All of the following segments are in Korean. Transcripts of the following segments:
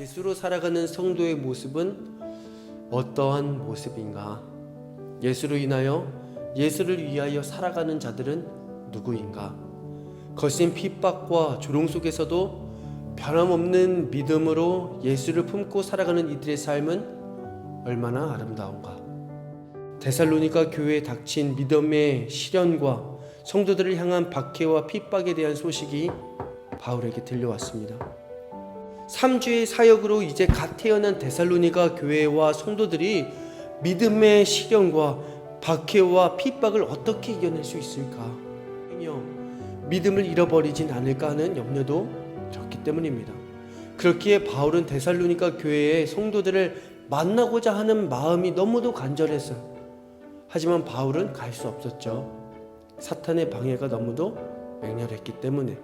예수로 살아가는 성도의 모습은 어떠한 모습인가? 예수로 인하여 예수를 위하여 살아가는 자들은 누구인가? 거센 핍박과 조롱 속에서도 변함없는 믿음으로 예수를 품고 살아가는 이들의 삶은 얼마나 아름다운가? 데살로니가 교회에 닥친 믿음의 시련과 성도들을 향한 박해와 핍박에 대한 소식이 바울에게 들려왔습니다. 3주의 사역으로 이제 갓 태어난 데살로니가 교회와 성도들이 믿음의 시련과 박해와 핍박을 어떻게 이겨낼 수 있을까? 믿음을 잃어버리진 않을까 하는 염려도 들었기 때문입니다. 그렇기에 바울은 데살로니가 교회의 성도들을 만나고자 하는 마음이 너무도 간절했어요. 하지만 바울은 갈 수 없었죠. 사탄의 방해가 너무도 맹렬했기 때문에.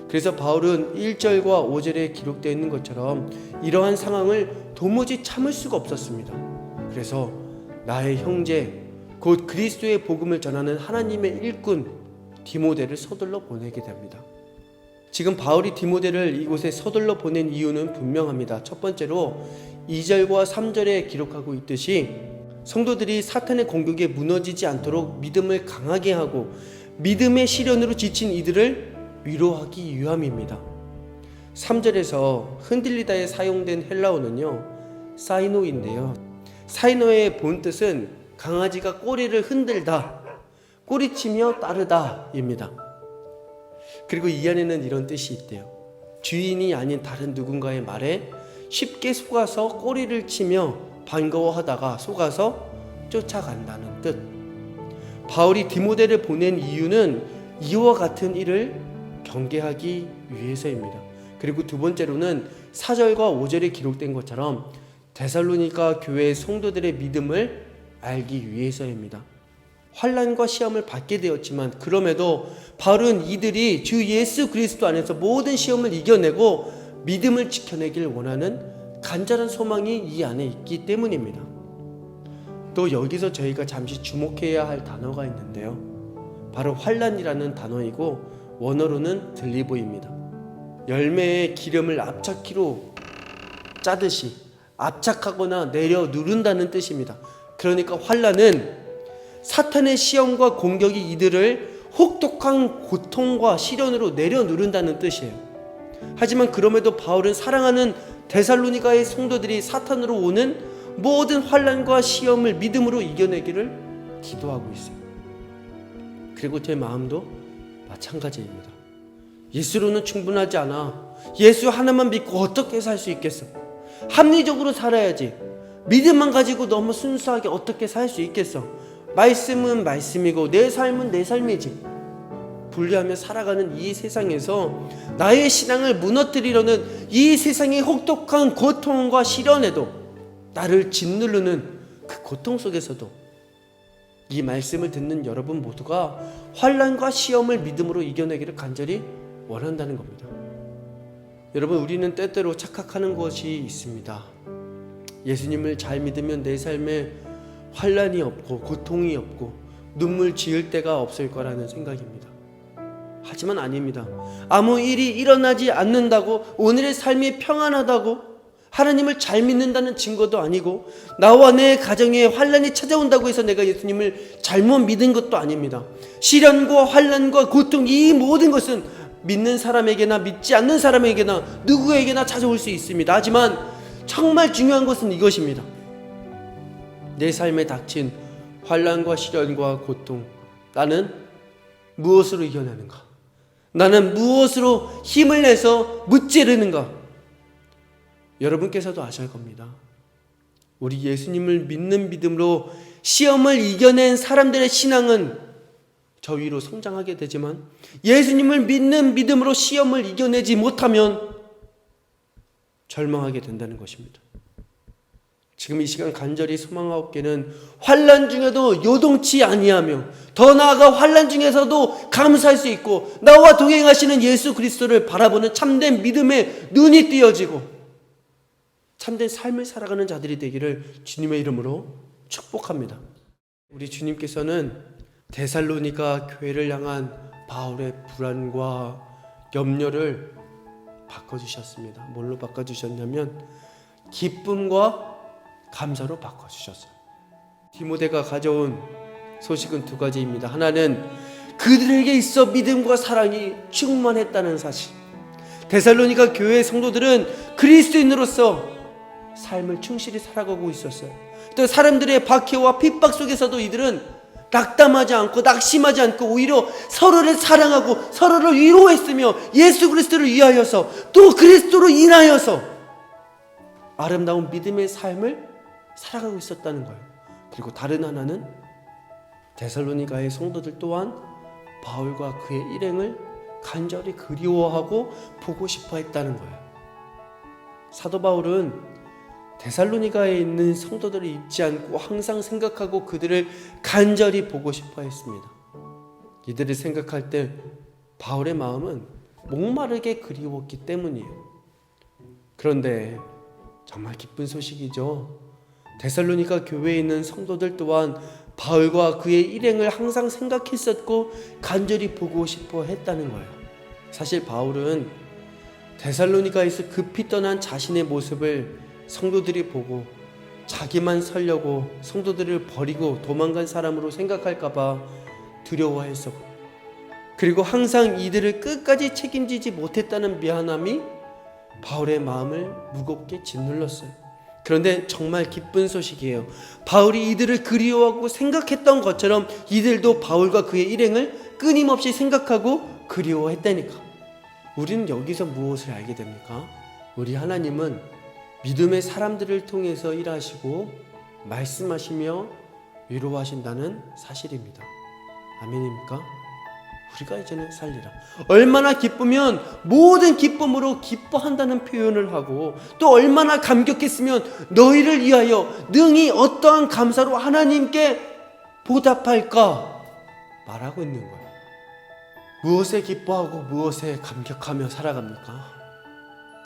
그래서 바울은 1절과 5절에 기록되어 있는 것처럼 이러한 상황을 도무지 참을 수가 없었습니다. 그래서 나의 형제 곧 그리스도의 복음을 전하는 하나님의 일꾼 디모데를 서둘러 보내게 됩니다. 지금 바울이 디모데를 이곳에 서둘러 보낸 이유는 분명합니다. 첫 번째로 2절과 3절에 기록하고 있듯이 성도들이 사탄의 공격에 무너지지 않도록 믿음을 강하게 하고 믿음의 시련으로 지친 이들을 위로하기 위함입니다. 3절에서 흔들리다에 사용된 헬라어는요, 사이노인데요. 사이노의 본뜻은 강아지가 꼬리를 흔들다, 꼬리치며 따르다 입니다. 그리고 이 안에는 이런 뜻이 있대요. 주인이 아닌 다른 누군가의 말에 쉽게 속아서 꼬리를 치며 반가워하다가 속아서 쫓아간다는 뜻. 바울이 디모데를 보낸 이유는 이와 같은 일을 경계하기 위해서입니다. 그리고 두 번째로는 4절과 5절에 기록된 것처럼 데살로니가 교회의 성도들의 믿음을 알기 위해서입니다. 환난과 시험을 받게 되었지만 그럼에도 바울은 이들이 주 예수 그리스도 안에서 모든 시험을 이겨내고 믿음을 지켜내길 원하는 간절한 소망이 이 안에 있기 때문입니다. 또 여기서 저희가 잠시 주목해야 할 단어가 있는데요. 바로 환난이라는 단어이고 원어로는 들리보입니다. 열매의 기름을 압착키로 짜듯이 압착하거나 내려 누른다는 뜻입니다. 그러니까 환난은 사탄의 시험과 공격이 이들을 혹독한 고통과 시련으로 내려 누른다는 뜻이에요. 하지만 그럼에도 바울은 사랑하는 데살로니가의 성도들이 사탄으로 오는 모든 환난과 시험을 믿음으로 이겨내기를 기도하고 있어요. 그리고 제 마음도 마찬가지입니다. 예수로는 충분하지 않아. 예수 하나만 믿고 어떻게 살 수 있겠어? 합리적으로 살아야지. 믿음만 가지고 너무 순수하게 어떻게 살 수 있겠어? 말씀은 말씀이고 내 삶은 내 삶이지. 분리하며 살아가는 이 세상에서 나의 신앙을 무너뜨리려는 이 세상의 혹독한 고통과 시련에도 나를 짓누르는 그 고통 속에서도 이 말씀을 듣는 여러분 모두가 환난과 시험을 믿음으로 이겨내기를 간절히 원한다는 겁니다. 여러분, 우리는 때때로 착각하는 것이 있습니다. 예수님을 잘 믿으면 내 삶에 환난이 없고 고통이 없고 눈물 지을 때가 없을 거라는 생각입니다. 하지만 아닙니다. 아무 일이 일어나지 않는다고 오늘의 삶이 평안하다고 하나님을 잘 믿는다는 증거도 아니고 나와 내 가정에 환난이 찾아온다고 해서 내가 예수님을 잘못 믿은 것도 아닙니다. 시련과 환난과 고통, 이 모든 것은 믿는 사람에게나 믿지 않는 사람에게나 누구에게나 찾아올 수 있습니다. 하지만 정말 중요한 것은 이것입니다. 내 삶에 닥친 환난과 시련과 고통, 나는 무엇으로 이겨내는가? 나는 무엇으로 힘을 내서 무찌르는가? 여러분께서도 아실 겁니다. 우리 예수님을 믿는 믿음으로 시험을 이겨낸 사람들의 신앙은 저 위로 성장하게 되지만 예수님을 믿는 믿음으로 시험을 이겨내지 못하면 절망하게 된다는 것입니다. 지금 이 시간 간절히 소망하옵기는 환난 중에도 요동치 아니하며 더 나아가 환난 중에서도 감사할 수 있고 나와 동행하시는 예수 그리스도를 바라보는 참된 믿음의 눈이 띄어지고 참된 삶을 살아가는 자들이 되기를 주님의 이름으로 축복합니다. 우리 주님께서는 데살로니가 교회를 향한 바울의 불안과 염려를 바꿔주셨습니다. 뭘로 바꿔주셨냐면 기쁨과 감사로 바꿔주셨어요. 디모데가 가져온 소식은 두 가지입니다. 하나는 그들에게 있어 믿음과 사랑이 충만했다는 사실. 데살로니가 교회의 성도들은 그리스도인으로서 삶을 충실히 살아가고 있었어요. 또 사람들의 박해와 핍박 속에서도 이들은 낙담하지 않고 낙심하지 않고 오히려 서로를 사랑하고 서로를 위로했으며 예수 그리스도를 위하여서 또 그리스도로 인하여서 아름다운 믿음의 삶을 살아가고 있었다는 거예요. 그리고 다른 하나는 데살로니가의 성도들 또한 바울과 그의 일행을 간절히 그리워하고 보고 싶어 했다는 거예요. 사도 바울은 데살로니가에 있는 성도들을 잊지 않고 항상 생각하고 그들을 간절히 보고 싶어 했습니다. 이들을 생각할 때 바울의 마음은 목마르게 그리웠기 때문이에요. 그런데 정말 기쁜 소식이죠. 데살로니가 교회에 있는 성도들 또한 바울과 그의 일행을 항상 생각했었고 간절히 보고 싶어 했다는 거예요. 사실 바울은 데살로니가에서 급히 떠난 자신의 모습을 성도들이 보고 자기만 살려고 성도들을 버리고 도망간 사람으로 생각할까봐 두려워했어. 그리고 항상 이들을 끝까지 책임지지 못했다는 미안함이 바울의 마음을 무겁게 짓눌렀어요. 그런데 정말 기쁜 소식이에요. 바울이 이들을 그리워하고 생각했던 것처럼 이들도 바울과 그의 일행을 끊임없이 생각하고 그리워했다니까. 우리는 여기서 무엇을 알게 됩니까? 우리 하나님은 믿음의 사람들을 통해서 일하시고 말씀하시며 위로하신다는 사실입니다. 아멘입니까? 우리가 이제는 살리라. 얼마나 기쁘면 모든 기쁨으로 기뻐한다는 표현을 하고 또 얼마나 감격했으면 너희를 위하여 능히 어떠한 감사로 하나님께 보답할까 말하고 있는 거예요. 무엇에 기뻐하고 무엇에 감격하며 살아갑니까?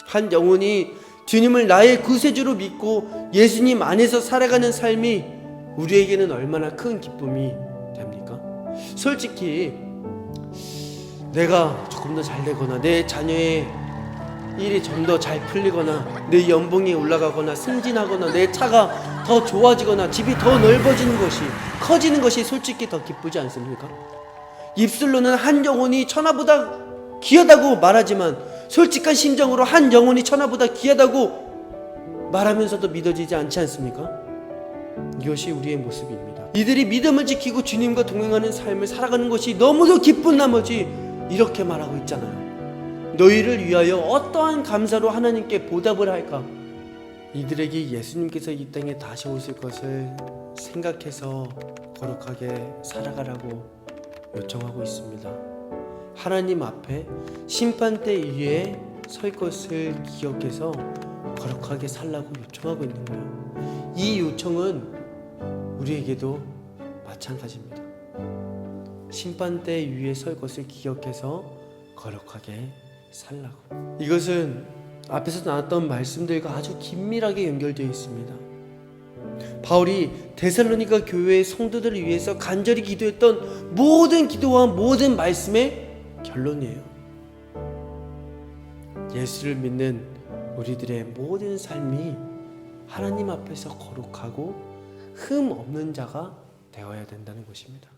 한 영혼이 주님을 나의 구세주로 믿고 예수님 안에서 살아가는 삶이 우리에게는 얼마나 큰 기쁨이 됩니까? 솔직히 내가 조금 더 잘 되거나 내 자녀의 일이 좀 더 잘 풀리거나 내 연봉이 올라가거나 승진하거나 내 차가 더 좋아지거나 집이 더 넓어지는 것이 커지는 것이 솔직히 더 기쁘지 않습니까? 입술로는 한 영혼이 천하보다 귀하다고 말하지만 솔직한 심정으로 한 영혼이 천하보다 귀하다고 말하면서도 믿어지지 않지 않습니까? 이것이 우리의 모습입니다. 이들이 믿음을 지키고 주님과 동행하는 삶을 살아가는 것이 너무도 기쁜 나머지 이렇게 말하고 있잖아요. 너희를 위하여 어떠한 감사로 하나님께 보답을 할까? 이들에게 예수님께서 이 땅에 다시 오실 것을 생각해서 거룩하게 살아가라고 요청하고 있습니다. 하나님 앞에 심판대 위에 설 것을 기억해서 거룩하게 살라고 요청하고 있는 거예요. 이 요청은 우리에게도 마찬가지입니다. 심판대 위에 설 것을 기억해서 거룩하게 살라고. 이것은 앞에서 나왔던 말씀들과 아주 긴밀하게 연결되어 있습니다. 바울이 데살로니가 교회의 성도들을 위해서 간절히 기도했던 모든 기도와 모든 말씀의 결론이에요. 예수를 믿는 우리들의 모든 삶이 하나님 앞에서 거룩하고 흠 없는 자가 되어야 된다는 것입니다.